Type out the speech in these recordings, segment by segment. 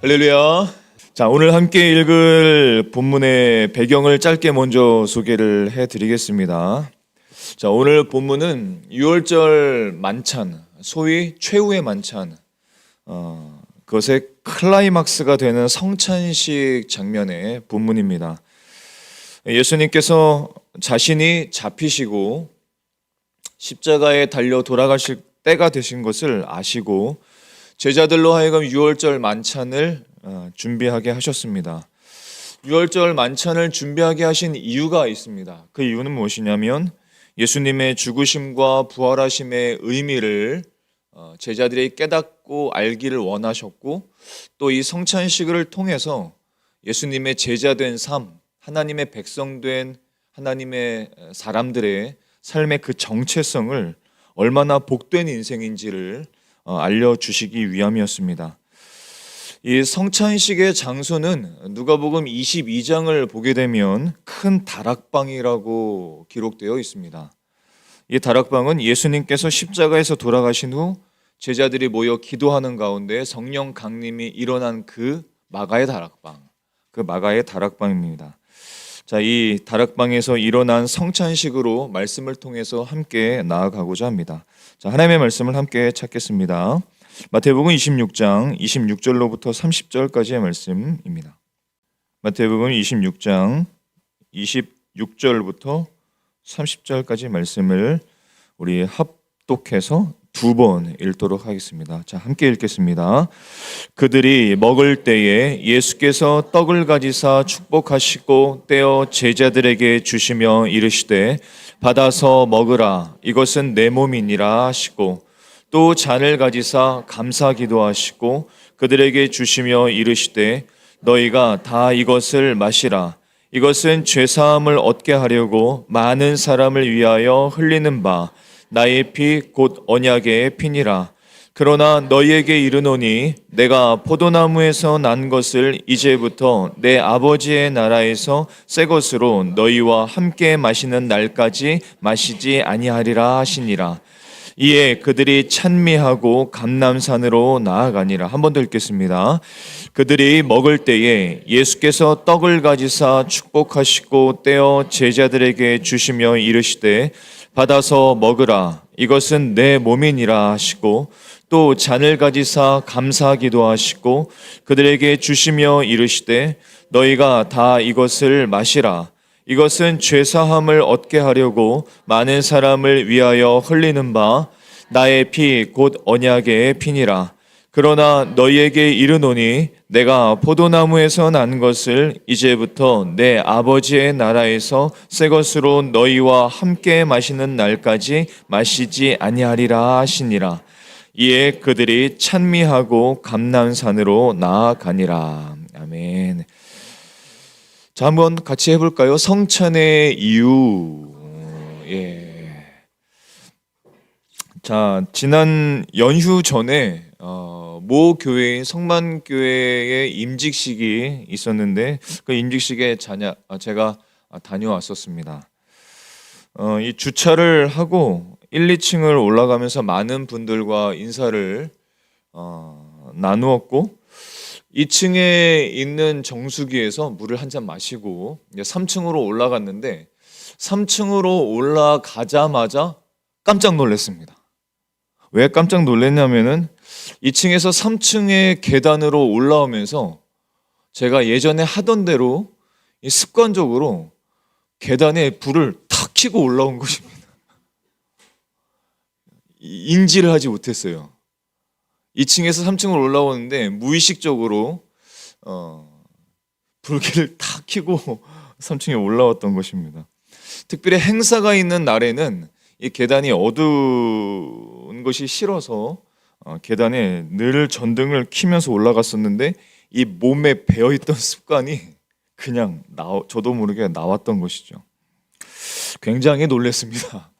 할렐루야. 자, 오늘 함께 읽을 본문의 배경을 짧게 먼저 소개를 해드리겠습니다. 자, 오늘 본문은 6월절 만찬, 소위 최후의 만찬, 그것의 클라이막스가 되는 성찬식 장면의 본문입니다. 예수님께서 자신이 잡히시고 십자가에 달려 돌아가실 때가 되신 것을 아시고 제자들로 하여금 6월절 만찬을 준비하게 하셨습니다. 6월절 만찬을 준비하게 하신 이유가 있습니다. 그 이유는 무엇이냐면 예수님의 죽으심과 부활하심의 의미를 제자들이 깨닫고 알기를 원하셨고, 또 이 성찬식을 통해서 예수님의 제자된 삶, 하나님의 백성된 하나님의 사람들의 삶의 그 정체성을 얼마나 복된 인생인지를 알려주시기 위함이었습니다. 이 성찬식의 장소는 누가복음 22장을 보게 되면 큰 다락방이라고 기록되어 있습니다. 이 다락방은 예수님께서 십자가에서 돌아가신 후 제자들이 모여 기도하는 가운데 성령 강림이 일어난 그 마가의 다락방, 그 마가의 다락방입니다. 자, 이 다락방에서 일어난 성찬식으로 말씀을 통해서 함께 나아가고자 합니다. 자, 하나님의 말씀을 함께 찾겠습니다. 마태복음 26장 26절로부터 30절까지의 말씀입니다. 마태복음 26장 26절부터 30절까지 말씀을 우리 합독해서 두 번 읽도록 하겠습니다. 자, 함께 읽겠습니다. 그들이 먹을 때에 예수께서 떡을 가지사 축복하시고 떼어 제자들에게 주시며 이르시되 받아서 먹으라, 이것은 내 몸이니라 하시고, 또 잔을 가지사 감사 기도하시고 그들에게 주시며 이르시되 너희가 다 이것을 마시라, 이것은 죄사함을 얻게 하려고 많은 사람을 위하여 흘리는 바 나의 피 곧 언약의 피니라. 그러나 너희에게 이르노니 내가 포도나무에서 난 것을 이제부터 내 아버지의 나라에서 새 것으로 너희와 함께 마시는 날까지 마시지 아니하리라 하시니라. 이에 그들이 찬미하고 감람산으로 나아가니라. 한 번 더 읽겠습니다. 그들이 먹을 때에 예수께서 떡을 가지사 축복하시고 떼어 제자들에게 주시며 이르시되 받아서 먹으라, 이것은 내 몸이니라 하시고, 또 잔을 가지사 감사 기도하시고 그들에게 주시며 이르시되 너희가 다 이것을 마시라, 이것은 죄사함을 얻게 하려고 많은 사람을 위하여 흘리는 바 나의 피 곧 언약의 피니라. 그러나 너희에게 이르노니 내가 포도나무에서 난 것을 이제부터 내 아버지의 나라에서 새 것으로 너희와 함께 마시는 날까지 마시지 아니하리라 하시니라. 이에 그들이 찬미하고 감람산으로 나아가니라. 아멘. 자, 한번 같이 해볼까요? 성찬의 이유. 자, 지난 연휴 전에 모 교회인 성만교회의 임직식이 있었는데 그 임직식에 제가 다녀왔었습니다. 이 주차를 하고 1, 2층을 올라가면서 많은 분들과 인사를 나누었고, 2층에 있는 정수기에서 물을 한 잔 마시고 3층으로 올라갔는데 3층으로 올라가자마자 깜짝 놀랐습니다. 왜 깜짝 놀랐냐면은 2층에서 3층의 계단으로 올라오면서 제가 예전에 하던 대로 습관적으로 계단에 불을 탁 켜고 올라온 것입니다. 인지를 하지 못했어요. 2층에서 3층으로 올라오는데 무의식적으로 불길을 탁 켜고 3층에 올라왔던 것입니다. 특별히 행사가 있는 날에는 이 계단이 어두운 것이 싫어서 계단에 늘 전등을 켜면서 올라갔었는데 이 몸에 배어있던 습관이 그냥 저도 모르게 나왔던 것이죠. 굉장히 놀랐습니다.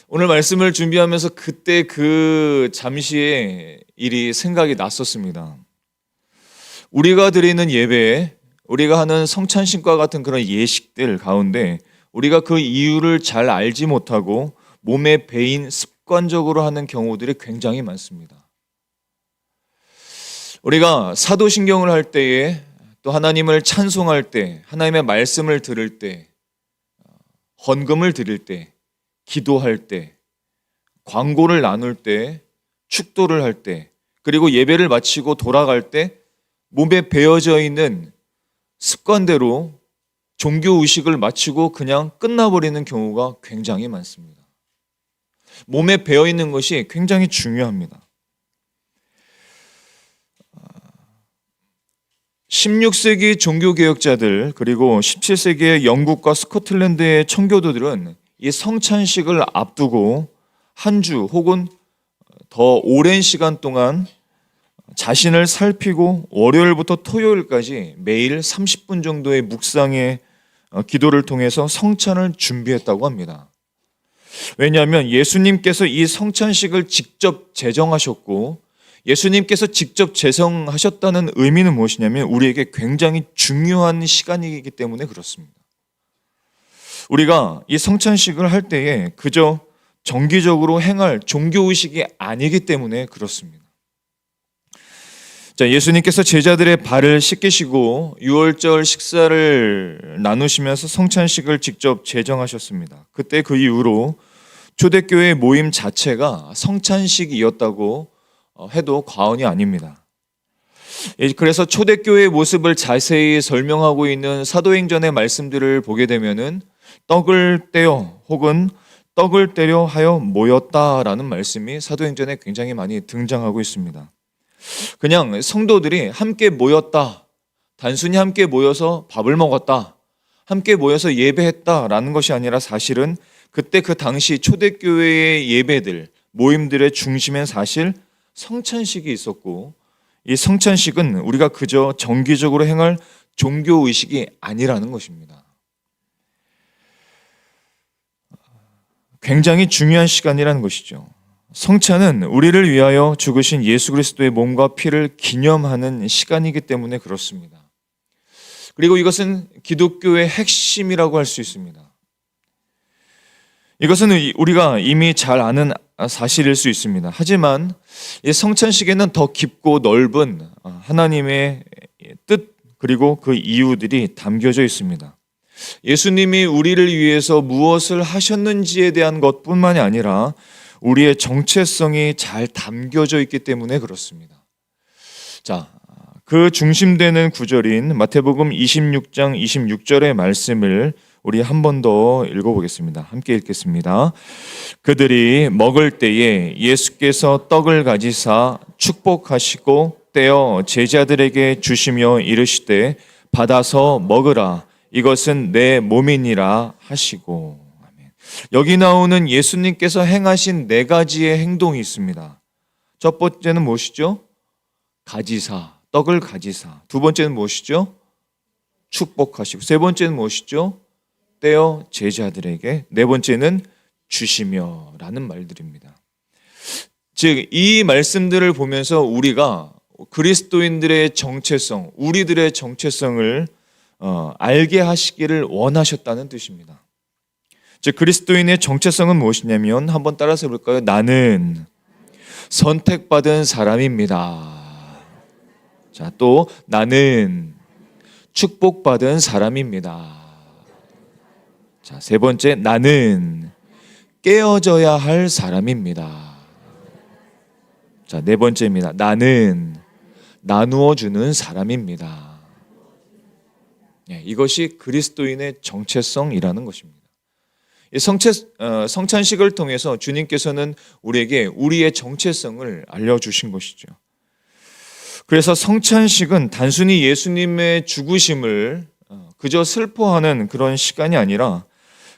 오늘 말씀을 준비하면서 그때 그 잠시의 일이 생각이 났었습니다. 우리가 드리는 예배에, 우리가 하는 성찬식과 같은 그런 예식들 가운데 우리가 그 이유를 잘 알지 못하고 몸에 배인 습관적으로 하는 경우들이 굉장히 많습니다. 우리가 사도신경을 할 때에, 또 하나님을 찬송할 때, 하나님의 말씀을 들을 때, 헌금을 드릴 때, 기도할 때, 광고를 나눌 때, 축도를 할 때, 그리고 예배를 마치고 돌아갈 때 몸에 배어져 있는 습관대로 종교 의식을 마치고 그냥 끝나버리는 경우가 굉장히 많습니다. 몸에 배어 있는 것이 굉장히 중요합니다. 16세기 종교개혁자들, 그리고 17세기의 영국과 스코틀랜드의 청교도들은 이 성찬식을 앞두고 한 주 혹은 더 오랜 시간 동안 자신을 살피고 월요일부터 토요일까지 매일 30분 정도의 묵상의 기도를 통해서 성찬을 준비했다고 합니다. 왜냐하면 예수님께서 이 성찬식을 직접 제정하셨고, 예수님께서 직접 제정하셨다는 의미는 무엇이냐면 우리에게 굉장히 중요한 시간이기 때문에 그렇습니다. 우리가 이 성찬식을 할 때에 그저 정기적으로 행할 종교의식이 아니기 때문에 그렇습니다. 자, 예수님께서 제자들의 발을 씻기시고 유월절 식사를 나누시면서 성찬식을 직접 제정하셨습니다. 그때 그 이후로 초대교회 모임 자체가 성찬식이었다고 해도 과언이 아닙니다. 그래서 초대교회의 모습을 자세히 설명하고 있는 사도행전의 말씀들을 보게 되면은 떡을 떼어 혹은 떡을 떼려 하여 모였다라는 말씀이 사도행전에 굉장히 많이 등장하고 있습니다. 그냥 성도들이 함께 모였다, 단순히 함께 모여서 밥을 먹었다, 함께 모여서 예배했다라는 것이 아니라 사실은 그때 그 당시 초대교회의 예배들, 모임들의 중심엔 사실 성찬식이 있었고, 이 성찬식은 우리가 그저 정기적으로 행할 종교의식이 아니라는 것입니다. 굉장히 중요한 시간이라는 것이죠. 성찬은 우리를 위하여 죽으신 예수 그리스도의 몸과 피를 기념하는 시간이기 때문에 그렇습니다. 그리고 이것은 기독교의 핵심이라고 할 수 있습니다. 이것은 우리가 이미 잘 아는 사실일 수 있습니다. 하지만 이 성찬식에는 더 깊고 넓은 하나님의 뜻, 그리고 그 이유들이 담겨져 있습니다. 예수님이 우리를 위해서 무엇을 하셨는지에 대한 것뿐만이 아니라 우리의 정체성이 잘 담겨져 있기 때문에 그렇습니다. 자, 그 중심되는 구절인 마태복음 26장 26절의 말씀을 우리 한 번 더 읽어보겠습니다. 함께 읽겠습니다. 그들이 먹을 때에 예수께서 떡을 가지사 축복하시고 떼어 제자들에게 주시며 이르시되 받아서 먹으라, 이것은 내 몸이니라 하시고. 아멘. 여기 나오는 예수님께서 행하신 네 가지의 행동이 있습니다. 첫 번째는 무엇이죠? 가지사, 떡을 가지사. 두 번째는 무엇이죠? 축복하시고. 세 번째는 무엇이죠? 떼어 제자들에게. 네 번째는 주시며 라는 말들입니다. 즉, 이 말씀들을 보면서 우리가 그리스도인들의 정체성, 우리들의 정체성을 알게 하시기를 원하셨다는 뜻입니다. 즉, 그리스도인의 정체성은 무엇이냐면 한번 따라서 해볼까요? 나는 선택받은 사람입니다. 자, 또 나는 축복받은 사람입니다. 자, 세 번째, 나는 깨어져야 할 사람입니다. 자, 네 번째입니다. 나는 나누어 주는 사람입니다. 이것이 그리스도인의 정체성이라는 것입니다. 성찬식을 통해서 주님께서는 우리에게 우리의 정체성을 알려주신 것이죠. 그래서 성찬식은 단순히 예수님의 죽으심을 그저 슬퍼하는 그런 시간이 아니라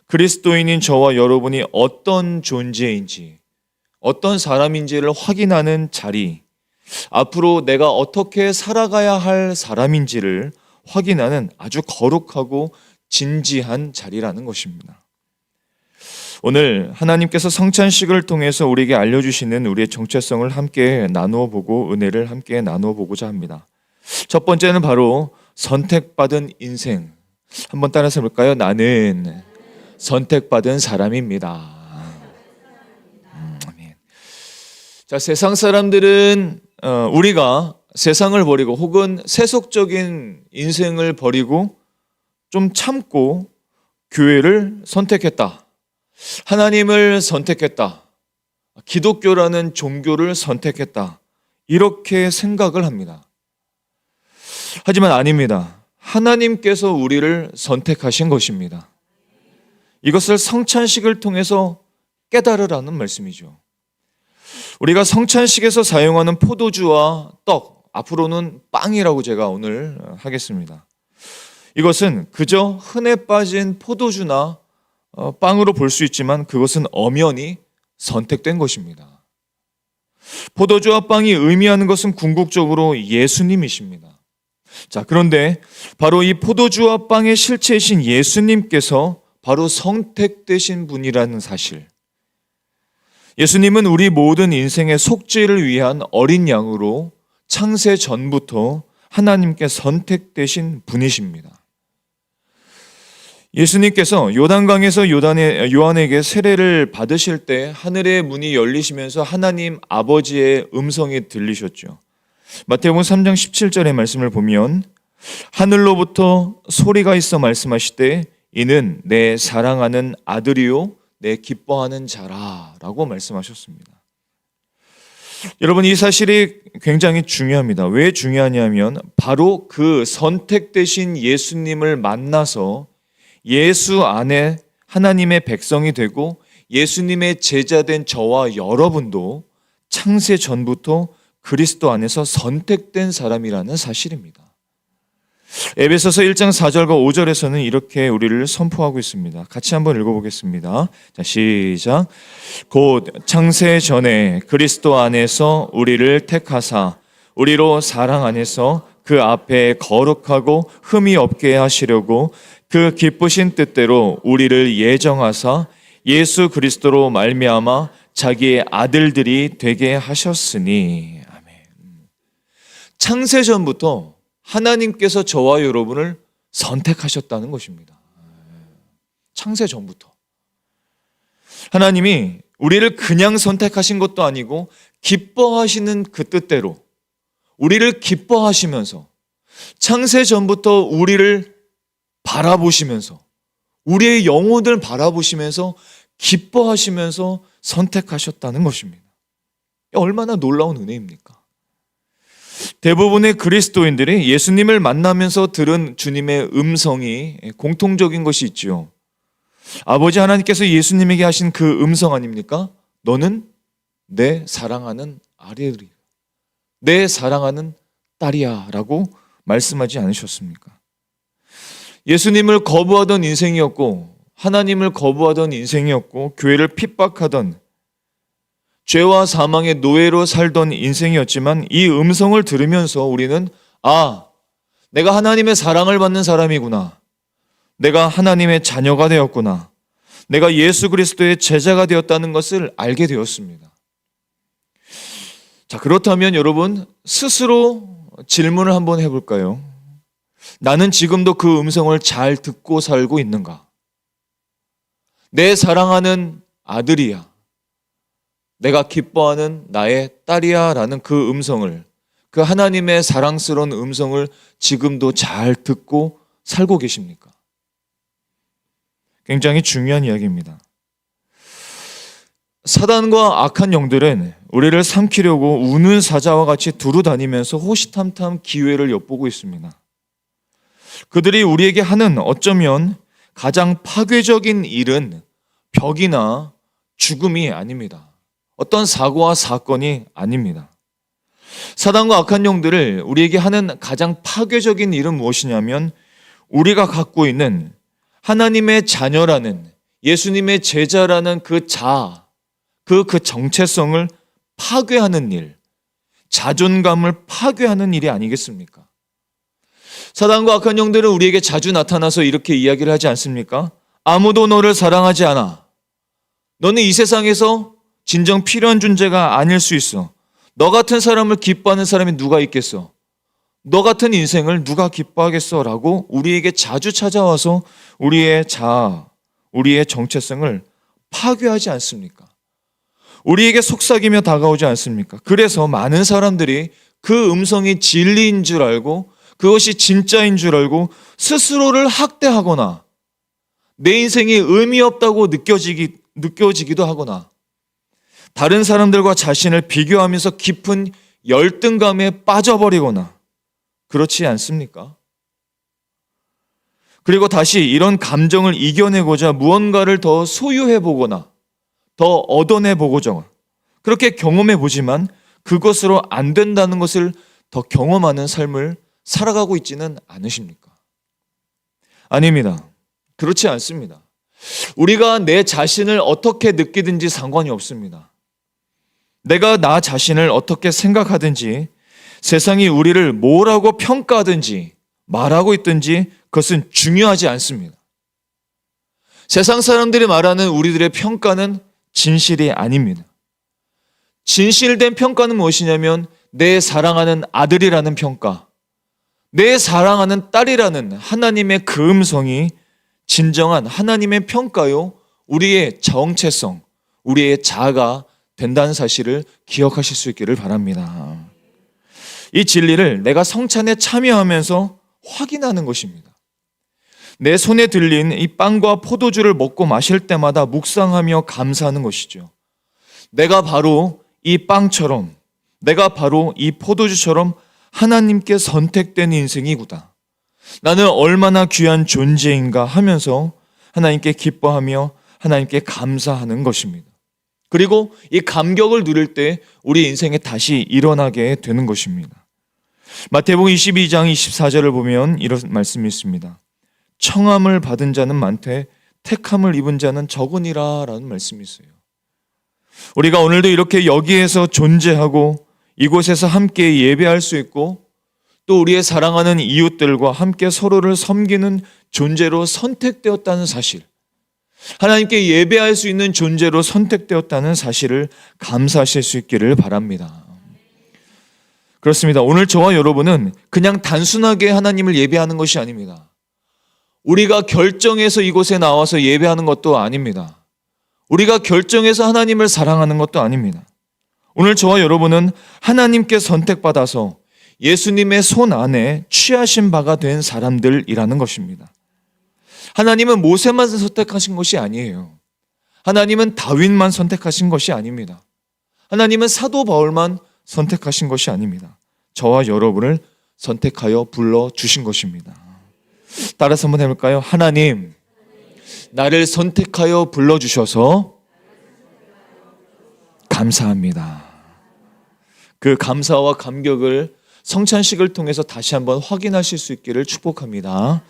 그리스도인인 저와 여러분이 어떤 존재인지, 어떤 사람인지를 확인하는 자리, 앞으로 내가 어떻게 살아가야 할 사람인지를 확인하는 아주 거룩하고 진지한 자리라는 것입니다. 오늘 하나님께서 성찬식을 통해서 우리에게 알려주시는 우리의 정체성을 함께 나누어 보고 은혜를 함께 나누어 보고자 합니다. 첫 번째는 바로 선택받은 인생. 한번 따라서 볼까요? 나는 선택받은 사람입니다. 아멘. 자, 세상 사람들은 우리가 세상을 버리고 혹은 세속적인 인생을 버리고 좀 참고 교회를 선택했다. 하나님을 선택했다. 기독교라는 종교를 선택했다. 이렇게 생각을 합니다. 하지만 아닙니다. 하나님께서 우리를 선택하신 것입니다. 이것을 성찬식을 통해서 깨달으라는 말씀이죠. 우리가 성찬식에서 사용하는 포도주와 떡, 앞으로는 빵이라고 제가 오늘 하겠습니다. 이것은 그저 흔해 빠진 포도주나 빵으로 볼 수 있지만 그것은 엄연히 선택된 것입니다. 포도주와 빵이 의미하는 것은 궁극적으로 예수님이십니다. 자, 그런데 바로 이 포도주와 빵의 실체이신 예수님께서 바로 선택되신 분이라는 사실. 예수님은 우리 모든 인생의 속죄를 위한 어린 양으로 창세 전부터 하나님께 선택되신 분이십니다. 예수님께서 요단강에서 요한에게 세례를 받으실 때 하늘의 문이 열리시면서 하나님 아버지의 음성이 들리셨죠. 마태복음 3장 17절의 말씀을 보면 하늘로부터 소리가 있어 말씀하시되 이는 내 사랑하는 아들이요 내 기뻐하는 자라 라고 말씀하셨습니다. 여러분, 이 사실이 굉장히 중요합니다. 왜 중요하냐면 바로 그 선택되신 예수님을 만나서 예수 안에 하나님의 백성이 되고 예수님의 제자된 저와 여러분도 창세 전부터 그리스도 안에서 선택된 사람이라는 사실입니다. 에베소서 1장 4절과 5절에서는 이렇게 우리를 선포하고 있습니다. 같이 한번 읽어보겠습니다. 자, 시작. 곧 창세 전에 그리스도 안에서 우리를 택하사 우리로 사랑 안에서 그 앞에 거룩하고 흠이 없게 하시려고 그 기쁘신 뜻대로 우리를 예정하사 예수 그리스도로 말미암아 자기의 아들들이 되게 하셨으니. 아멘. 창세 전부터 하나님께서 저와 여러분을 선택하셨다는 것입니다. 창세 전부터 하나님이 우리를 그냥 선택하신 것도 아니고 기뻐하시는 그 뜻대로 우리를 기뻐하시면서 창세 전부터 우리를 바라보시면서 우리의 영혼을 바라보시면서 기뻐하시면서 선택하셨다는 것입니다. 얼마나 놀라운 은혜입니까? 대부분의 그리스도인들이 예수님을 만나면서 들은 주님의 음성이 공통적인 것이 있지요. 아버지 하나님께서 예수님에게 하신 그 음성 아닙니까? 너는 내 사랑하는 아들이야, 내 사랑하는 딸이야 라고 말씀하지 않으셨습니까? 예수님을 거부하던 인생이었고 하나님을 거부하던 인생이었고 교회를 핍박하던 죄와 사망의 노예로 살던 인생이었지만 이 음성을 들으면서 우리는 내가 하나님의 사랑을 받는 사람이구나, 내가 하나님의 자녀가 되었구나, 내가 예수 그리스도의 제자가 되었다는 것을 알게 되었습니다. 자, 그렇다면 여러분 스스로 질문을 한번 해볼까요? 나는 지금도 그 음성을 잘 듣고 살고 있는가? 내 사랑하는 아들이야, 내가 기뻐하는 나의 딸이야 라는 그 음성을, 그 하나님의 사랑스러운 음성을 지금도 잘 듣고 살고 계십니까? 굉장히 중요한 이야기입니다. 사단과 악한 영들은 우리를 삼키려고 우는 사자와 같이 두루 다니면서 호시탐탐 기회를 엿보고 있습니다. 그들이 우리에게 하는 어쩌면 가장 파괴적인 일은 벽이나 죽음이 아닙니다. 어떤 사고와 사건이 아닙니다. 사단과 악한 영들을 우리에게 하는 가장 파괴적인 일은 무엇이냐면 우리가 갖고 있는 하나님의 자녀라는, 예수님의 제자라는 그 정체성을 파괴하는 일, 자존감을 파괴하는 일이 아니겠습니까? 사단과 악한 영들은 우리에게 자주 나타나서 이렇게 이야기를 하지 않습니까? 아무도 너를 사랑하지 않아. 너는 이 세상에서 진정 필요한 존재가 아닐 수 있어. 너 같은 사람을 기뻐하는 사람이 누가 있겠어? 너 같은 인생을 누가 기뻐하겠어? 라고 우리에게 자주 찾아와서 우리의 우리의 정체성을 파괴하지 않습니까? 우리에게 속삭이며 다가오지 않습니까? 그래서 많은 사람들이 그 음성이 진리인 줄 알고 그것이 진짜인 줄 알고 스스로를 학대하거나 내 인생이 의미 없다고 느껴지기도 하거나 다른 사람들과 자신을 비교하면서 깊은 열등감에 빠져버리거나 그렇지 않습니까? 그리고 다시 이런 감정을 이겨내고자 무언가를 더 소유해보거나 더 얻어내보고자 그렇게 경험해보지만 그것으로 안 된다는 것을 더 경험하는 삶을 살아가고 있지는 않으십니까? 아닙니다. 그렇지 않습니다. 우리가 내 자신을 어떻게 느끼든지 상관이 없습니다. 내가 나 자신을 어떻게 생각하든지 세상이 우리를 뭐라고 평가하든지 말하고 있든지 그것은 중요하지 않습니다. 세상 사람들이 말하는 우리들의 평가는 진실이 아닙니다. 진실된 평가는 무엇이냐면 내 사랑하는 아들이라는 평가, 내 사랑하는 딸이라는 하나님의 그 음성이 진정한 하나님의 평가요, 우리의 정체성, 우리의 자아가 된다는 사실을 기억하실 수 있기를 바랍니다. 이 진리를 내가 성찬에 참여하면서 확인하는 것입니다. 내 손에 들린 이 빵과 포도주를 먹고 마실 때마다 묵상하며 감사하는 것이죠. 내가 바로 이 빵처럼, 내가 바로 이 포도주처럼 하나님께 선택된 인생이구나. 나는 얼마나 귀한 존재인가 하면서 하나님께 기뻐하며 하나님께 감사하는 것입니다. 그리고 이 감격을 누릴 때 우리 인생에 다시 일어나게 되는 것입니다. 마태복음 22장 24절을 보면 이런 말씀이 있습니다. 청함을 받은 자는 많되 택함을 입은 자는 적으니라 라는 말씀이 있어요. 우리가 오늘도 이렇게 여기에서 존재하고 이곳에서 함께 예배할 수 있고 또 우리의 사랑하는 이웃들과 함께 서로를 섬기는 존재로 선택되었다는 사실, 하나님께 예배할 수 있는 존재로 선택되었다는 사실을 감사하실 수 있기를 바랍니다. 그렇습니다. 오늘 저와 여러분은 그냥 단순하게 하나님을 예배하는 것이 아닙니다. 우리가 결정해서 이곳에 나와서 예배하는 것도 아닙니다. 우리가 결정해서 하나님을 사랑하는 것도 아닙니다. 오늘 저와 여러분은 하나님께 선택받아서 예수님의 손 안에 취하신 바가 된 사람들이라는 것입니다. 하나님은 모세만 선택하신 것이 아니에요. 하나님은 다윗만 선택하신 것이 아닙니다. 하나님은 사도 바울만 선택하신 것이 아닙니다. 저와 여러분을 선택하여 불러주신 것입니다. 따라서 한번 해볼까요? 하나님, 나를 선택하여 불러주셔서 감사합니다. 그 감사와 감격을 성찬식을 통해서 다시 한번 확인하실 수 있기를 축복합니다.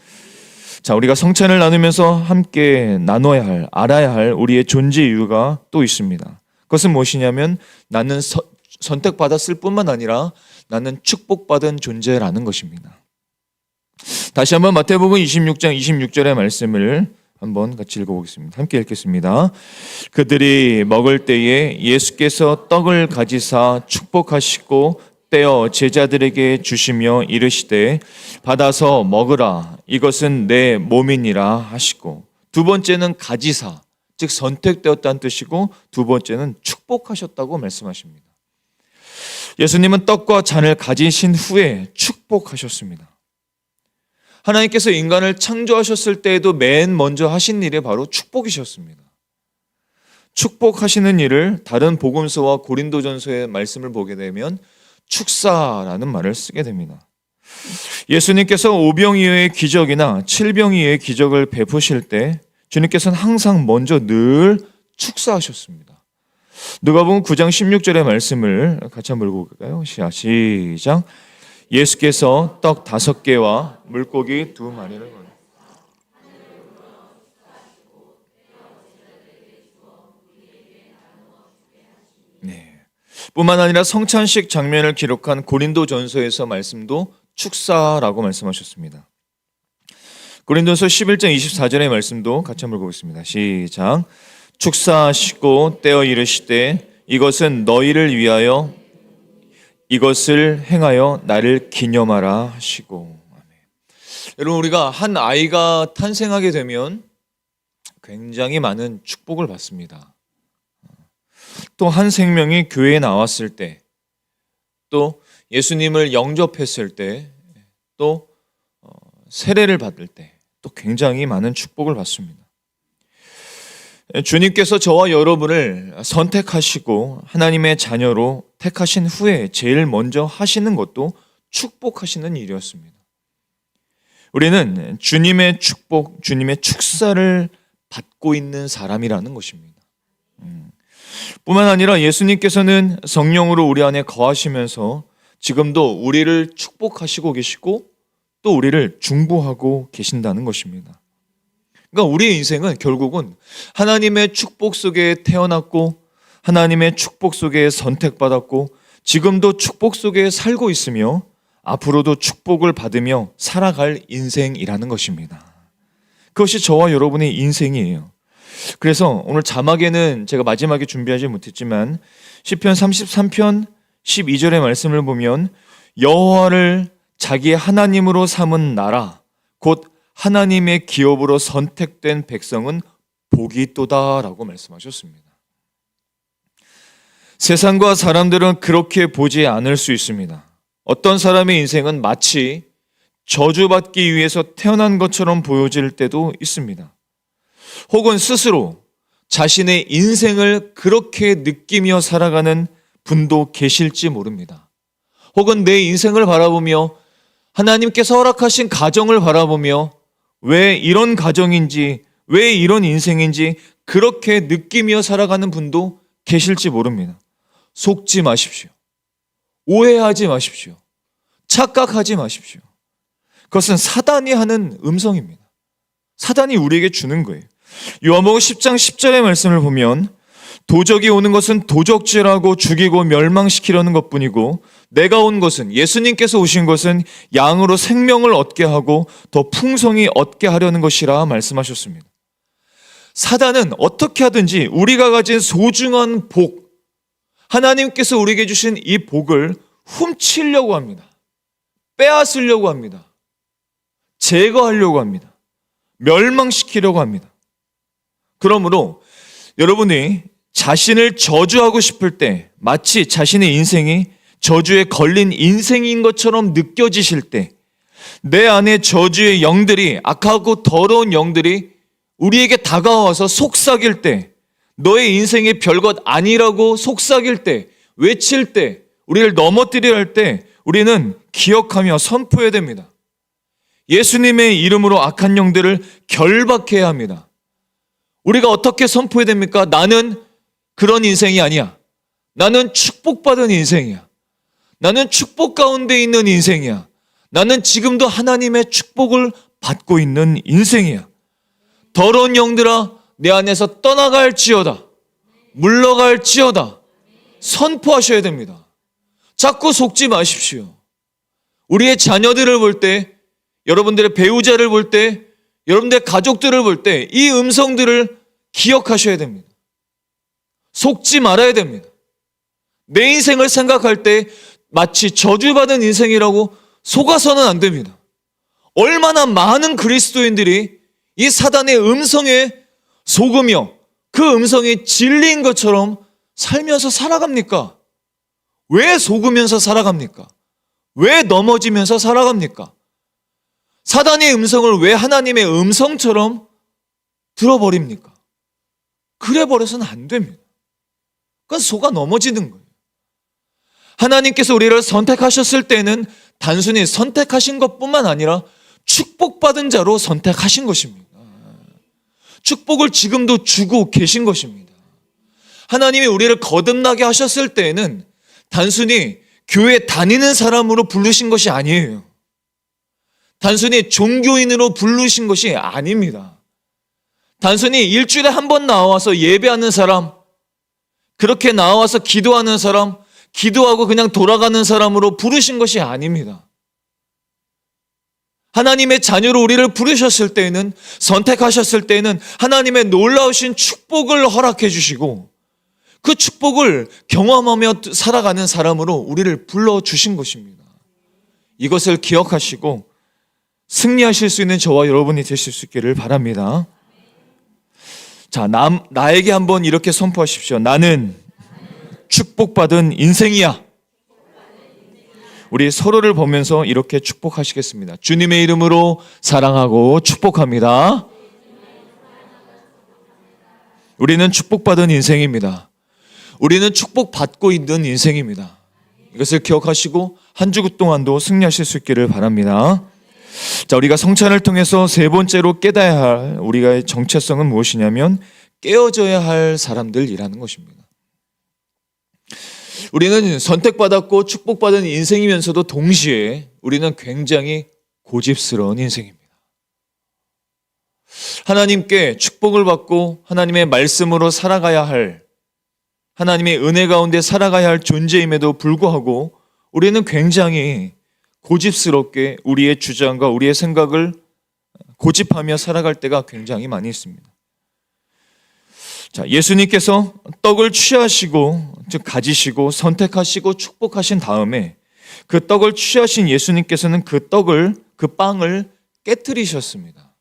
자, 우리가 성찬을 나누면서 함께 나눠야 할, 알아야 할 우리의 존재 이유가 또 있습니다. 그것은 무엇이냐면 나는 선택받았을 뿐만 아니라 나는 축복받은 존재라는 것입니다. 다시 한번 마태복음 26장 26절의 말씀을 한번 같이 읽어보겠습니다. 함께 읽겠습니다. 그들이 먹을 때에 예수께서 떡을 가지사 축복하시고 떼어 제자들에게 주시며 이르시되 받아서 먹으라 이것은 내 몸이니라 하시고, 두 번째는 가지사, 즉 선택되었다는 뜻이고 두 번째는 축복하셨다고 말씀하십니다. 예수님은 떡과 잔을 가지신 후에 축복하셨습니다. 하나님께서 인간을 창조하셨을 때에도 맨 먼저 하신 일이 바로 축복이셨습니다. 축복하시는 일을 다른 복음서와 고린도전서의 말씀을 보게 되면 축사라는 말을 쓰게 됩니다. 예수님께서 오병이어의 기적이나 칠병이어의 기적을 베푸실 때 주님께서는 항상 먼저 늘 축사하셨습니다. 누가복음 9장 16절의 말씀을 같이 한번 읽어볼까요? 시작. 예수께서 떡 5개와 물고기 2마리를 뿐만 아니라 성찬식 장면을 기록한 고린도전서에서 말씀도 축사라고 말씀하셨습니다. 고린도서 11장 24절의 말씀도 같이 한번 읽어보겠습니다. 시작. 축사하시고 떼어 이르시되 이것은 너희를 위하여 이것을 행하여 나를 기념하라 하시고. 여러분, 우리가 한 아이가 탄생하게 되면 굉장히 많은 축복을 받습니다. 또 한 생명이 교회에 나왔을 때, 또 예수님을 영접했을 때, 또 세례를 받을 때 또 굉장히 많은 축복을 받습니다. 주님께서 저와 여러분을 선택하시고 하나님의 자녀로 택하신 후에 제일 먼저 하시는 것도 축복하시는 일이었습니다. 우리는 주님의 축복, 주님의 축사를 받고 있는 사람이라는 것입니다. 뿐만 아니라 예수님께서는 성령으로 우리 안에 거하시면서 지금도 우리를 축복하시고 계시고 또 우리를 중보하고 계신다는 것입니다. 그러니까 우리의 인생은 결국은 하나님의 축복 속에 태어났고 하나님의 축복 속에 선택받았고 지금도 축복 속에 살고 있으며 앞으로도 축복을 받으며 살아갈 인생이라는 것입니다. 그것이 저와 여러분의 인생이에요. 그래서 오늘 자막에는 제가 마지막에 준비하지 못했지만 시편 33편 12절의 말씀을 보면 여호와를 자기의 하나님으로 삼은 나라 곧 하나님의 기업으로 선택된 백성은 복이 있도다라고 말씀하셨습니다. 세상과 사람들은 그렇게 보지 않을 수 있습니다. 어떤 사람의 인생은 마치 저주받기 위해서 태어난 것처럼 보여질 때도 있습니다. 혹은 스스로 자신의 인생을 그렇게 느끼며 살아가는 분도 계실지 모릅니다. 혹은 내 인생을 바라보며 하나님께서 허락하신 가정을 바라보며 왜 이런 가정인지, 왜 이런 인생인지 그렇게 느끼며 살아가는 분도 계실지 모릅니다. 속지 마십시오. 오해하지 마십시오. 착각하지 마십시오. 그것은 사단이 하는 음성입니다. 사단이 우리에게 주는 거예요. 요한복음 10장 10절의 말씀을 보면 도적이 오는 것은 도적질하고 죽이고 멸망시키려는 것뿐이고 내가 온 것은, 예수님께서 오신 것은 양으로 생명을 얻게 하고 더 풍성히 얻게 하려는 것이라 말씀하셨습니다. 사단은 어떻게 하든지 우리가 가진 소중한 복, 하나님께서 우리에게 주신 이 복을 훔치려고 합니다. 빼앗으려고 합니다. 제거하려고 합니다. 멸망시키려고 합니다. 그러므로 여러분이 자신을 저주하고 싶을 때, 마치 자신의 인생이 저주에 걸린 인생인 것처럼 느껴지실 때, 내 안에 저주의 영들이, 악하고 더러운 영들이 우리에게 다가와서 속삭일 때, 너의 인생이 별것 아니라고 속삭일 때, 외칠 때, 우리를 넘어뜨려 할 때 우리는 기억하며 선포해야 됩니다. 예수님의 이름으로 악한 영들을 결박해야 합니다. 우리가 어떻게 선포해야 됩니까? 나는 그런 인생이 아니야. 나는 축복받은 인생이야. 나는 축복 가운데 있는 인생이야. 나는 지금도 하나님의 축복을 받고 있는 인생이야. 더러운 영들아, 내 안에서 떠나갈지어다. 물러갈지어다. 선포하셔야 됩니다. 자꾸 속지 마십시오. 우리의 자녀들을 볼 때, 여러분들의 배우자를 볼 때, 여러분들의 가족들을 볼 때 이 음성들을 기억하셔야 됩니다. 속지 말아야 됩니다. 내 인생을 생각할 때 마치 저주받은 인생이라고 속아서는 안 됩니다. 얼마나 많은 그리스도인들이 이 사단의 음성에 속으며 그 음성이 진리인 것처럼 살면서 살아갑니까? 왜 속으면서 살아갑니까? 왜 넘어지면서 살아갑니까? 사단의 음성을 왜 하나님의 음성처럼 들어버립니까? 그래 버려서는 안 됩니다. 그건 속아 넘어지는 거예요. 하나님께서 우리를 선택하셨을 때는 단순히 선택하신 것뿐만 아니라 축복받은 자로 선택하신 것입니다. 축복을 지금도 주고 계신 것입니다. 하나님이 우리를 거듭나게 하셨을 때에는 단순히 교회 다니는 사람으로 부르신 것이 아니에요. 단순히 종교인으로 부르신 것이 아닙니다. 단순히 일주일에 한 번 나와서 예배하는 사람, 그렇게 나와서 기도하는 사람, 기도하고 그냥 돌아가는 사람으로 부르신 것이 아닙니다. 하나님의 자녀로 우리를 부르셨을 때에는, 선택하셨을 때에는 하나님의 놀라우신 축복을 허락해 주시고 그 축복을 경험하며 살아가는 사람으로 우리를 불러주신 것입니다. 이것을 기억하시고 승리하실 수 있는 저와 여러분이 되실 수 있기를 바랍니다. 자, 나에게 한번 이렇게 선포하십시오. 나는 축복받은 인생이야. 우리 서로를 보면서 이렇게 축복하시겠습니다. 주님의 이름으로 사랑하고 축복합니다. 우리는 축복받은 인생입니다. 우리는 축복받고 있는 인생입니다. 이것을 기억하시고 한 주 동안도 승리하실 수 있기를 바랍니다. 자, 우리가 성찬을 통해서 세 번째로 깨닫어야 할 우리의 정체성은 무엇이냐면 깨어져야 할 사람들이라는 것입니다. 우리는 선택받았고 축복받은 인생이면서도 동시에 우리는 굉장히 고집스러운 인생입니다. 하나님께 축복을 받고 하나님의 말씀으로 살아가야 할, 하나님의 은혜 가운데 살아가야 할 존재임에도 불구하고 우리는 굉장히 고집스럽게 우리의 주장과 우리의 생각을 고집하며 살아갈 때가 굉장히 많이 있습니다. 자, 예수님께서 떡을 취하시고, 즉 가지시고 선택하시고 축복하신 다음에 그 떡을 취하신 예수님께서는 그 빵을 깨뜨리셨습니다.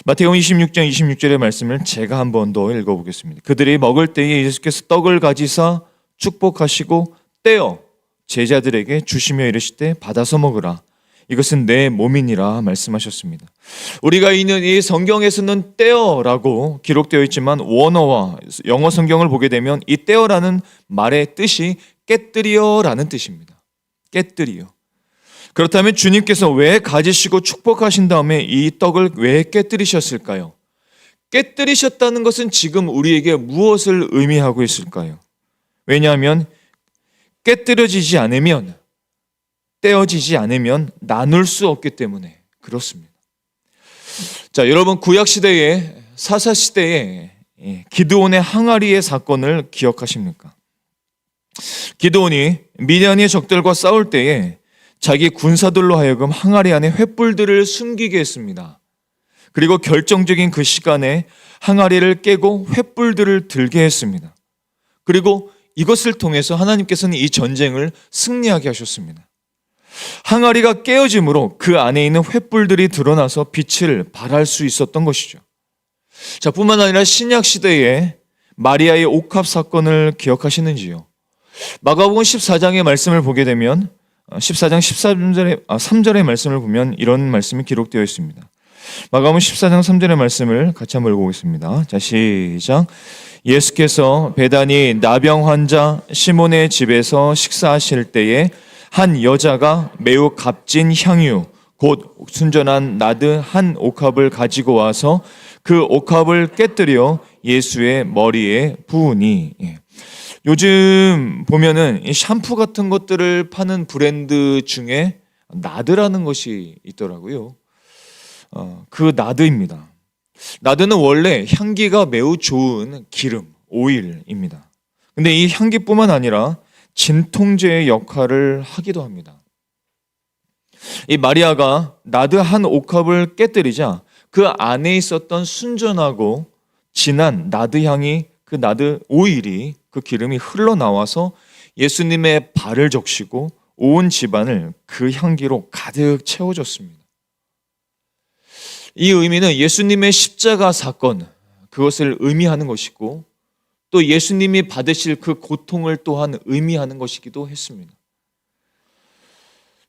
마태복음 26장 26절의 말씀을 제가 한 번 더 읽어보겠습니다. 그들이 먹을 때에 예수께서 떡을 가지사 축복하시고 떼어 제자들에게 주시며 이르시되 받아서 먹으라. 이것은 내 몸이니라 말씀하셨습니다. 우리가 있는 이 성경에서는 떼어라고 기록되어 있지만 원어와 영어 성경을 보게 되면 이 떼어라는 말의 뜻이 깨뜨리어라는 뜻입니다. 깨뜨리어. 그렇다면 주님께서 왜 가지시고 축복하신 다음에 이 떡을 왜 깨뜨리셨을까요? 깨뜨리셨다는 것은 지금 우리에게 무엇을 의미하고 있을까요? 왜냐하면 깨뜨려지지 않으면, 떼어지지 않으면 나눌 수 없기 때문에 그렇습니다. 자, 여러분 구약시대에 사사시대에 기드온의 항아리의 사건을 기억하십니까? 기드온이 미디안의 적들과 싸울 때에 자기 군사들로 하여금 항아리 안에 횃불들을 숨기게 했습니다. 그리고 결정적인 그 시간에 항아리를 깨고 횃불들을 들게 했습니다. 그리고 이것을 통해서 하나님께서는 이 전쟁을 승리하게 하셨습니다. 항아리가 깨어짐으로 그 안에 있는 횃불들이 드러나서 빛을 발할 수 있었던 것이죠. 자, 뿐만 아니라 신약 시대에 마리아의 옥합 사건을 기억하시는지요? 마가복음 14장의 말씀을 보게 되면 14장 3절의 말씀을 보면 이런 말씀이 기록되어 있습니다. 마가복음 14장 3절의 말씀을 같이 한번 읽어보겠습니다. 자, 시작. 예수께서 베다니 나병 환자 시몬의 집에서 식사하실 때에 한 여자가 매우 값진 향유 곧 순전한 나드 한 옥합을 가지고 와서 그 옥합을 깨뜨려 예수의 머리에 부으니. 요즘 보면은 이 샴푸 같은 것들을 파는 브랜드 중에 나드라는 것이 있더라고요. 그 나드입니다. 나드는 원래 향기가 매우 좋은 기름, 오일입니다. 근데 이 향기뿐만 아니라 진통제의 역할을 하기도 합니다. 이 마리아가 나드 한 옥합을 깨뜨리자 그 안에 있었던 순전하고 진한 나드 향이, 그 나드 오일이, 그 기름이 흘러나와서 예수님의 발을 적시고 온 집안을 그 향기로 가득 채워줬습니다. 이 의미는 예수님의 십자가 사건, 그것을 의미하는 것이고 또 예수님이 받으실 그 고통을 또한 의미하는 것이기도 했습니다.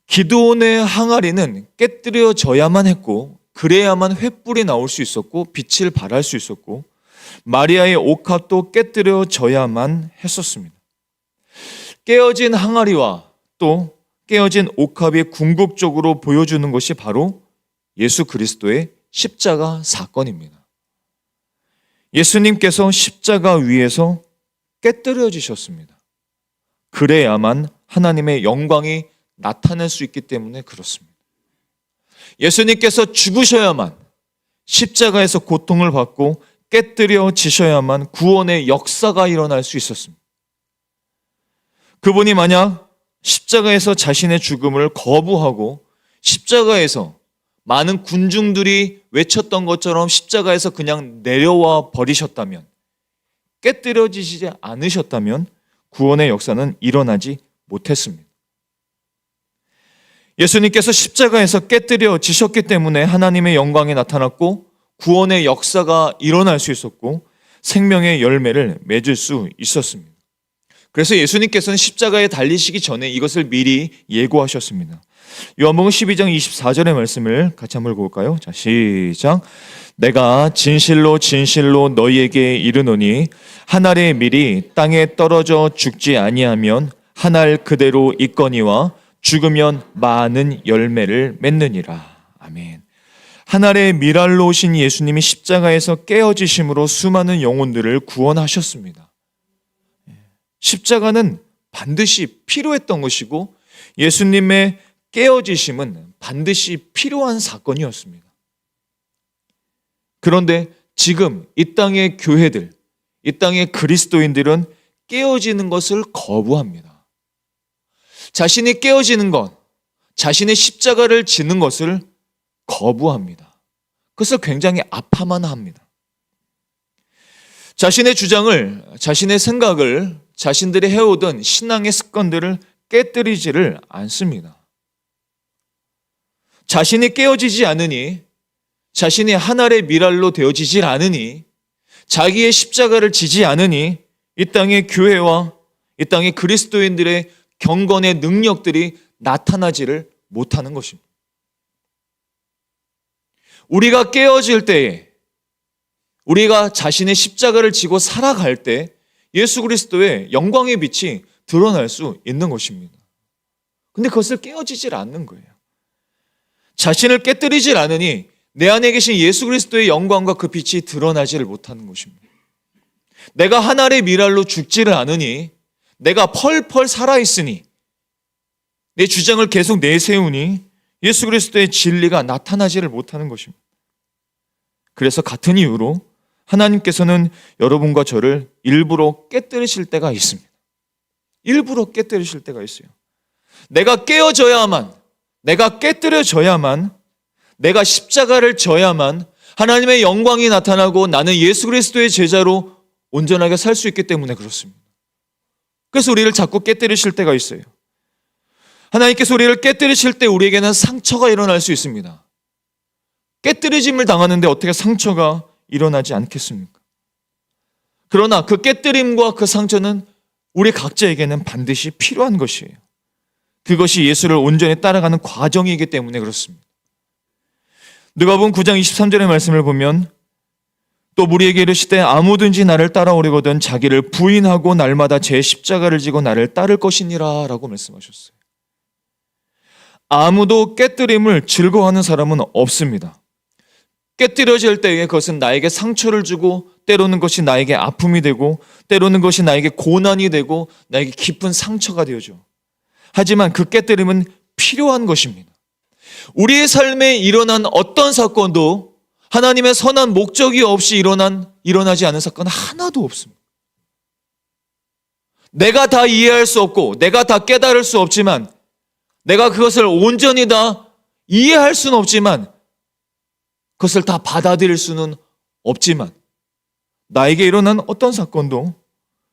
기드온의 항아리는 깨뜨려져야만 했고 그래야만 횃불이 나올 수 있었고 빛을 발할 수 있었고 마리아의 옥합도 깨뜨려져야만 했었습니다. 깨어진 항아리와 또 깨어진 옥합이 궁극적으로 보여주는 것이 바로 예수 그리스도의 십자가 사건입니다. 예수님께서 십자가 위에서 깨뜨려지셨습니다. 그래야만 하나님의 영광이 나타날 수 있기 때문에 그렇습니다. 예수님께서 죽으셔야만, 십자가에서 고통을 받고 깨뜨려지셔야만 구원의 역사가 일어날 수 있었습니다. 그분이 만약 십자가에서 자신의 죽음을 거부하고 십자가에서 많은 군중들이 외쳤던 것처럼 십자가에서 그냥 내려와 버리셨다면, 깨뜨려지지 않으셨다면 구원의 역사는 일어나지 못했습니다. 예수님께서 십자가에서 깨뜨려지셨기 때문에 하나님의 영광이 나타났고 구원의 역사가 일어날 수 있었고 생명의 열매를 맺을 수 있었습니다. 그래서 예수님께서는 십자가에 달리시기 전에 이것을 미리 예고하셨습니다. 요한복음 12장 24절의 말씀을 같이 한번 볼까요? 자, 시작. 내가 진실로 진실로 너희에게 이르노니 한 알의 밀이 땅에 떨어져 죽지 아니하면 한 알 그대로 있거니와 죽으면 많은 열매를 맺느니라. 아멘. 한 알의 밀알로 오신 예수님이 십자가에서 깨어지심으로 수많은 영혼들을 구원하셨습니다. 십자가는 반드시 필요했던 것이고 예수님의 깨어지심은 반드시 필요한 사건이었습니다. 그런데 지금 이 땅의 교회들, 이 땅의 그리스도인들은 깨어지는 것을 거부합니다. 자신이 깨어지는 것, 자신의 십자가를 지는 것을 거부합니다. 그것을 굉장히 아파만 합니다. 자신의 주장을, 자신의 생각을, 자신들이 해오던 신앙의 습관들을 깨뜨리지를 않습니다. 자신이 깨어지지 않으니, 자신이 한 알의 밀알로 되어지지 않으니, 자기의 십자가를 지지 않으니 이 땅의 교회와 이 땅의 그리스도인들의 경건의 능력들이 나타나지를 못하는 것입니다. 우리가 깨어질 때에, 우리가 자신의 십자가를 지고 살아갈 때 예수 그리스도의 영광의 빛이 드러날 수 있는 것입니다. 근데 그것을 깨어지질 않는 거예요. 자신을 깨뜨리질 않으니 내 안에 계신 예수 그리스도의 영광과 그 빛이 드러나지를 못하는 것입니다. 내가 한 알의 밀알로 죽지를 않으니, 내가 펄펄 살아있으니, 내 주장을 계속 내세우니 예수 그리스도의 진리가 나타나지를 못하는 것입니다. 그래서 같은 이유로 하나님께서는 여러분과 저를 일부러 깨뜨리실 때가 있습니다. 일부러 깨뜨리실 때가 있어요. 내가 깨어져야만, 내가 깨뜨려져야만, 내가 십자가를 져야만 하나님의 영광이 나타나고 나는 예수 그리스도의 제자로 온전하게 살 수 있기 때문에 그렇습니다. 그래서 우리를 자꾸 깨뜨리실 때가 있어요. 하나님께서 우리를 깨뜨리실 때 우리에게는 상처가 일어날 수 있습니다. 깨뜨리짐을 당하는데 어떻게 상처가 일어나지 않겠습니까? 그러나 그 깨뜨림과 그 상처는 우리 각자에게는 반드시 필요한 것이에요. 그것이 예수를 온전히 따라가는 과정이기 때문에 그렇습니다. 누가복음 9장 23절의 말씀을 보면 또 무리에게 이르시되 아무든지 나를 따라오려거든 자기를 부인하고 날마다 제 십자가를 지고 나를 따를 것이니라 라고 말씀하셨어요. 아무도 깨뜨림을 즐거워하는 사람은 없습니다. 깨뜨려질 때에 그것은 나에게 상처를 주고 때로는 것이 나에게 아픔이 되고 때로는 것이 나에게 고난이 되고 나에게 깊은 상처가 되어져. 하지만 그 깨뜨림은 필요한 것입니다. 우리의 삶에 일어난 어떤 사건도 하나님의 선한 목적이 없이 일어나지 않은 사건 하나도 없습니다. 내가 다 이해할 수 없고 내가 다 깨달을 수 없지만 내가 그것을 온전히 다 이해할 수는 없지만 그것을 다 받아들일 수는 없지만 나에게 일어난 어떤 사건도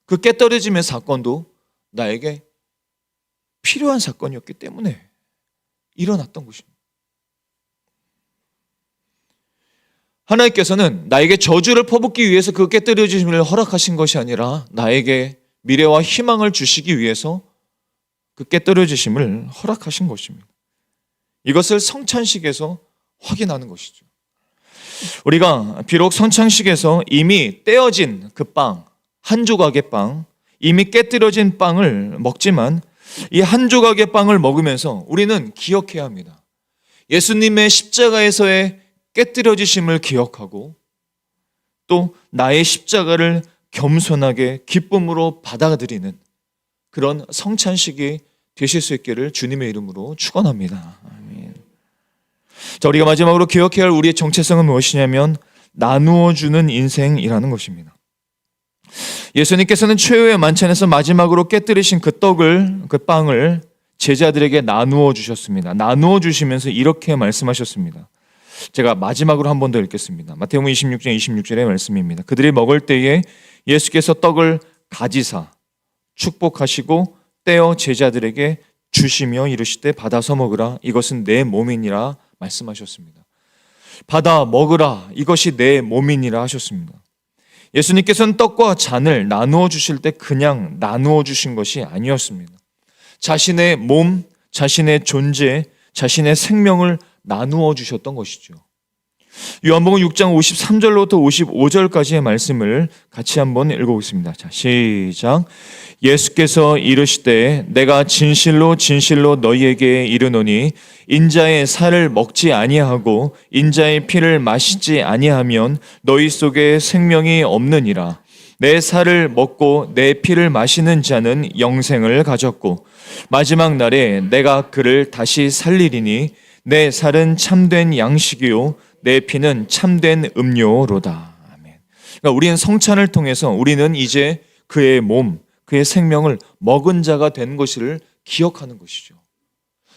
그 깨떨어짐의 사건도 나에게 필요한 사건이었기 때문에 일어났던 것입니다. 하나님께서는 나에게 저주를 퍼붓기 위해서 그 깨뜨려짐을 허락하신 것이 아니라 나에게 미래와 희망을 주시기 위해서 그 깨뜨려지심을 허락하신 것입니다. 이것을 성찬식에서 확인하는 것이죠. 우리가 비록 성찬식에서 이미 떼어진 그 빵, 한 조각의 빵, 이미 깨뜨려진 빵을 먹지만 이 한 조각의 빵을 먹으면서 우리는 기억해야 합니다. 예수님의 십자가에서의 깨뜨려지심을 기억하고 또 나의 십자가를 겸손하게 기쁨으로 받아들이는 그런 성찬식이 되실 수 있기를 주님의 이름으로 축원합니다. 아멘. 자, 우리가 마지막으로 기억해야 할 우리의 정체성은 무엇이냐면 나누어 주는 인생이라는 것입니다. 예수님께서는 최후의 만찬에서 마지막으로 깨뜨리신 그 떡을, 그 빵을 제자들에게 나누어 주셨습니다. 나누어 주시면서 이렇게 말씀하셨습니다. 제가 마지막으로 한 번 더 읽겠습니다. 마태복음 26장 26절의 말씀입니다. 그들이 먹을 때에 예수께서 떡을 가지사 축복하시고 떼어 제자들에게 주시며 이르시되 받아서 먹으라 이것은 내 몸이니라 말씀하셨습니다. 받아 먹으라 이것이 내 몸이니라 하셨습니다. 예수님께서는 떡과 잔을 나누어 주실 때 그냥 나누어 주신 것이 아니었습니다. 자신의 몸, 자신의 존재, 자신의 생명을 나누어 주셨던 것이죠. 요한복음 6장 53절로부터 55절까지의 말씀을 같이 한번 읽어보겠습니다. 자, 시작. 예수께서 이르시되 내가 진실로 진실로 너희에게 이르노니 인자의 살을 먹지 아니하고 인자의 피를 마시지 아니하면 너희 속에 생명이 없느니라. 내 살을 먹고 내 피를 마시는 자는 영생을 가졌고 마지막 날에 내가 그를 다시 살리리니 내 살은 참된 양식이요 내 피는 참된 음료로다. 아멘. 그러니까 우리는 성찬을 통해서 우리는 이제 그의 몸, 그의 생명을 먹은 자가 된 것을 기억하는 것이죠.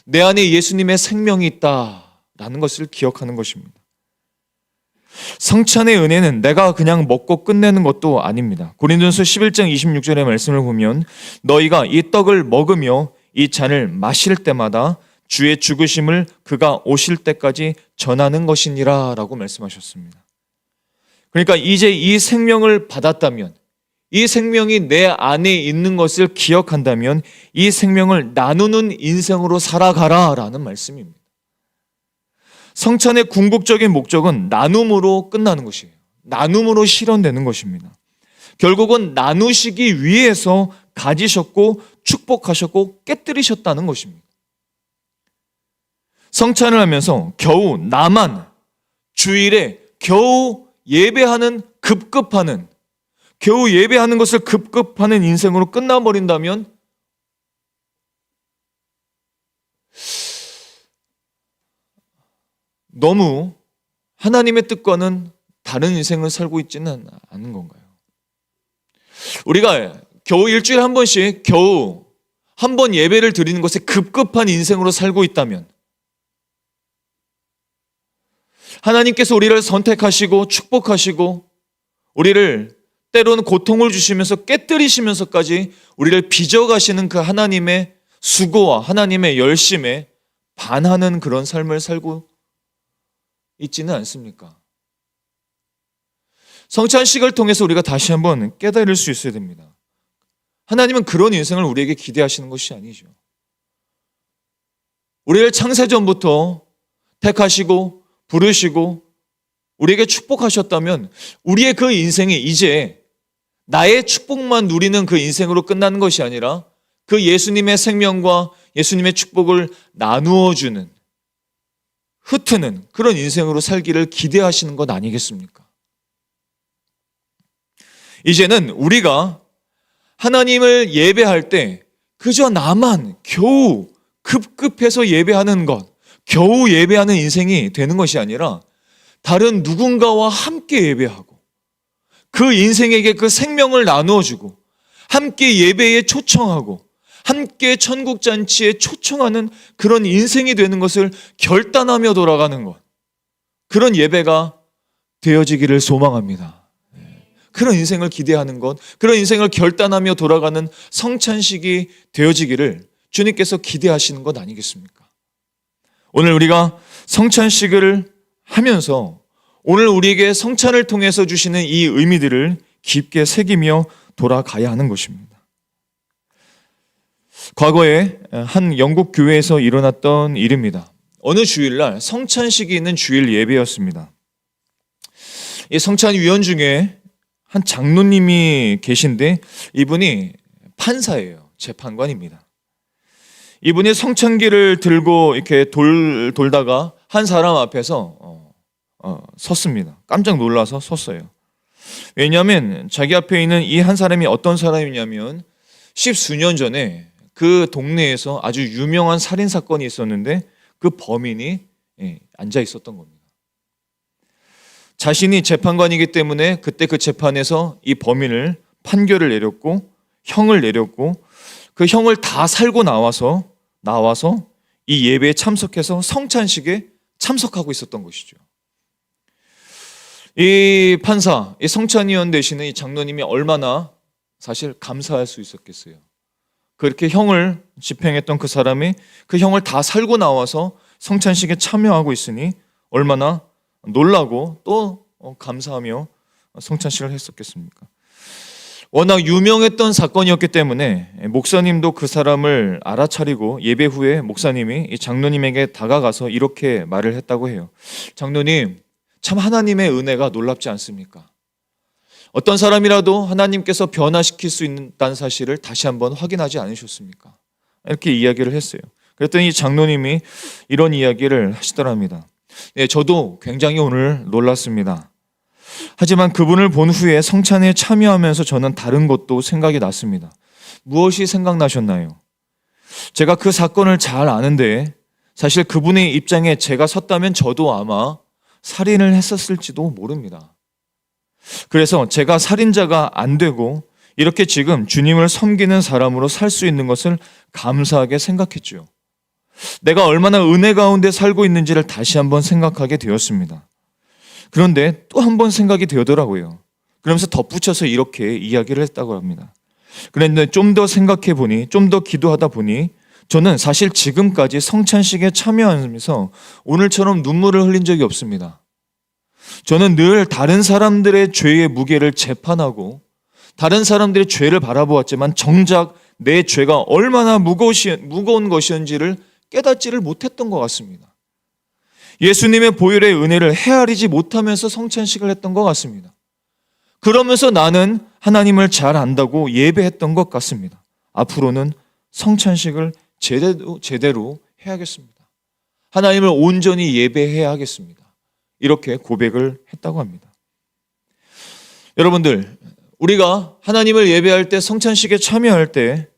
내 안에 예수님의 생명이 있다라는 것을 기억하는 것입니다. 성찬의 은혜는 내가 그냥 먹고 끝내는 것도 아닙니다. 고린도전서 11장 26절의 말씀을 보면 너희가 이 떡을 먹으며 이 잔을 마실 때마다 주의 죽으심을 그가 오실 때까지 전하는 것이니라 라고 말씀하셨습니다. 그러니까 이제 이 생명을 받았다면, 이 생명이 내 안에 있는 것을 기억한다면 이 생명을 나누는 인생으로 살아가라 라는 말씀입니다. 성찬의 궁극적인 목적은 나눔으로 끝나는 것이에요. 나눔으로 실현되는 것입니다. 결국은 나누시기 위해서 가지셨고 축복하셨고 깨뜨리셨다는 것입니다. 성찬을 하면서 겨우 나만 주일에 겨우 예배하는 급급하는 겨우 예배하는 것을 급급하는 인생으로 끝나버린다면 너무 하나님의 뜻과는 다른 인생을 살고 있지는 않은 건가요? 우리가 겨우 일주일에 한 번씩 겨우 한 번 예배를 드리는 것에 급급한 인생으로 살고 있다면 하나님께서 우리를 선택하시고 축복하시고 우리를 때로는 고통을 주시면서 깨뜨리시면서까지 우리를 빚어가시는 그 하나님의 수고와 하나님의 열심에 반하는 그런 삶을 살고 있지는 않습니까? 성찬식을 통해서 우리가 다시 한번 깨달을 수 있어야 됩니다. 하나님은 그런 인생을 우리에게 기대하시는 것이 아니죠. 우리를 창세전부터 택하시고 부르시고 우리에게 축복하셨다면 우리의 그 인생이 이제 나의 축복만 누리는 그 인생으로 끝나는 것이 아니라 그 예수님의 생명과 예수님의 축복을 나누어주는 흩트는 그런 인생으로 살기를 기대하시는 것 아니겠습니까? 이제는 우리가 하나님을 예배할 때 그저 나만 겨우 급급해서 예배하는 것, 겨우 예배하는 인생이 되는 것이 아니라 다른 누군가와 함께 예배하고 그 인생에게 그 생명을 나누어주고 함께 예배에 초청하고 함께 천국잔치에 초청하는 그런 인생이 되는 것을 결단하며 돌아가는 것, 그런 예배가 되어지기를 소망합니다. 그런 인생을 기대하는 것, 그런 인생을 결단하며 돌아가는 성찬식이 되어지기를 주님께서 기대하시는 것 아니겠습니까? 오늘 우리가 성찬식을 하면서 오늘 우리에게 성찬을 통해서 주시는 이 의미들을 깊게 새기며 돌아가야 하는 것입니다. 과거에 한 영국 교회에서 일어났던 일입니다. 어느 주일날 성찬식이 있는 주일 예배였습니다. 이 성찬위원 중에 한 장로님이 계신데 이분이 판사예요. 재판관입니다. 이분이 성찬기를 들고 이렇게 돌다가 한 사람 앞에서 섰습니다. 깜짝 놀라서 섰어요. 왜냐하면 자기 앞에 있는 이 한 사람이 어떤 사람이냐면 10수년 전에 그 동네에서 아주 유명한 살인사건이 있었는데 그 범인이 앉아 있었던 겁니다. 자신이 재판관이기 때문에 그때 그 재판에서 이 범인을 판결을 내렸고 형을 내렸고 그 형을 다 살고 나와서 이 예배에 참석해서 성찬식에 참석하고 있었던 것이죠. 이 판사, 이 성찬위원 되시는 이 장로님이 얼마나 사실 감사할 수 있었겠어요. 그렇게 형을 집행했던 그 사람이 그 형을 다 살고 나와서 성찬식에 참여하고 있으니 얼마나 놀라고 또 감사하며 성찬식을 했었겠습니까? 워낙 유명했던 사건이었기 때문에 목사님도 그 사람을 알아차리고 예배 후에 목사님이 이 장로님에게 다가가서 이렇게 말을 했다고 해요. 장로님, 참 하나님의 은혜가 놀랍지 않습니까? 어떤 사람이라도 하나님께서 변화시킬 수 있다는 사실을 다시 한번 확인하지 않으셨습니까? 이렇게 이야기를 했어요. 그랬더니 장로님이 이런 이야기를 하시더랍니다. 네, 저도 굉장히 오늘 놀랐습니다. 하지만 그분을 본 후에 성찬에 참여하면서 저는 다른 것도 생각이 났습니다. 무엇이 생각나셨나요? 제가 그 사건을 잘 아는데 사실 그분의 입장에 제가 섰다면 저도 아마 살인을 했었을지도 모릅니다. 그래서 제가 살인자가 안 되고 이렇게 지금 주님을 섬기는 사람으로 살 수 있는 것을 감사하게 생각했죠. 내가 얼마나 은혜 가운데 살고 있는지를 다시 한번 생각하게 되었습니다. 그런데 또 한 번 생각이 되더라고요. 그러면서 덧붙여서 이렇게 이야기를 했다고 합니다. 그런데 좀 더 생각해 보니, 좀 더 기도하다 보니 저는 사실 지금까지 성찬식에 참여하면서 오늘처럼 눈물을 흘린 적이 없습니다. 저는 늘 다른 사람들의 죄의 무게를 재판하고 다른 사람들의 죄를 바라보았지만 정작 내 죄가 얼마나 무거운 것이었는지를 깨닫지를 못했던 것 같습니다. 예수님의 보혈의 은혜를 헤아리지 못하면서 성찬식을 했던 것 같습니다. 그러면서 나는 하나님을 잘 안다고 예배했던 것 같습니다. 앞으로는 성찬식을 제대로 해야겠습니다. 하나님을 온전히 예배해야 하겠습니다. 이렇게 고백을 했다고 합니다. 여러분들, 우리가 하나님을 예배할 때, 성찬식에 참여할 때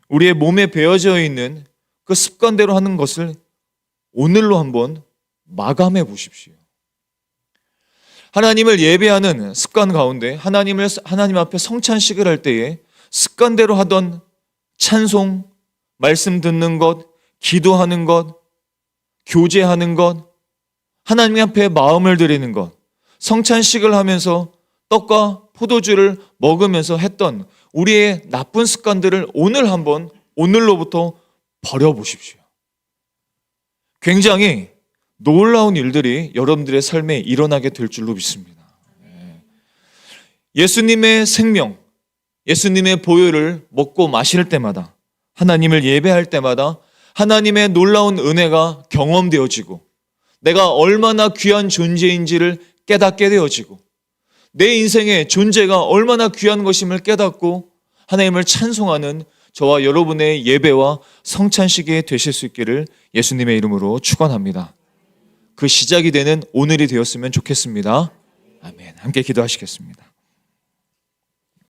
우리의 몸에 배어져 있는 그 습관대로 하는 것을 오늘로 한번 마감해 보십시오. 하나님을 예배하는 습관 가운데 하나님 앞에 성찬식을 할 때에 습관대로 하던 찬송, 말씀 듣는 것, 기도하는 것, 교제하는 것, 하나님 앞에 마음을 드리는 것, 성찬식을 하면서 떡과 포도주를 먹으면서 했던 우리의 나쁜 습관들을 오늘로부터 버려보십시오. 굉장히 놀라운 일들이 여러분들의 삶에 일어나게 될 줄로 믿습니다. 예수님의 생명, 예수님의 보혈을 먹고 마실 때마다, 하나님을 예배할 때마다 하나님의 놀라운 은혜가 경험되어지고 내가 얼마나 귀한 존재인지를 깨닫게 되어지고 내 인생의 존재가 얼마나 귀한 것임을 깨닫고 하나님을 찬송하는 저와 여러분의 예배와 성찬식이 되실 수 있기를 예수님의 이름으로 축원합니다. 그 시작이 되는 오늘이 되었으면 좋겠습니다. 아멘. 함께 기도하시겠습니다.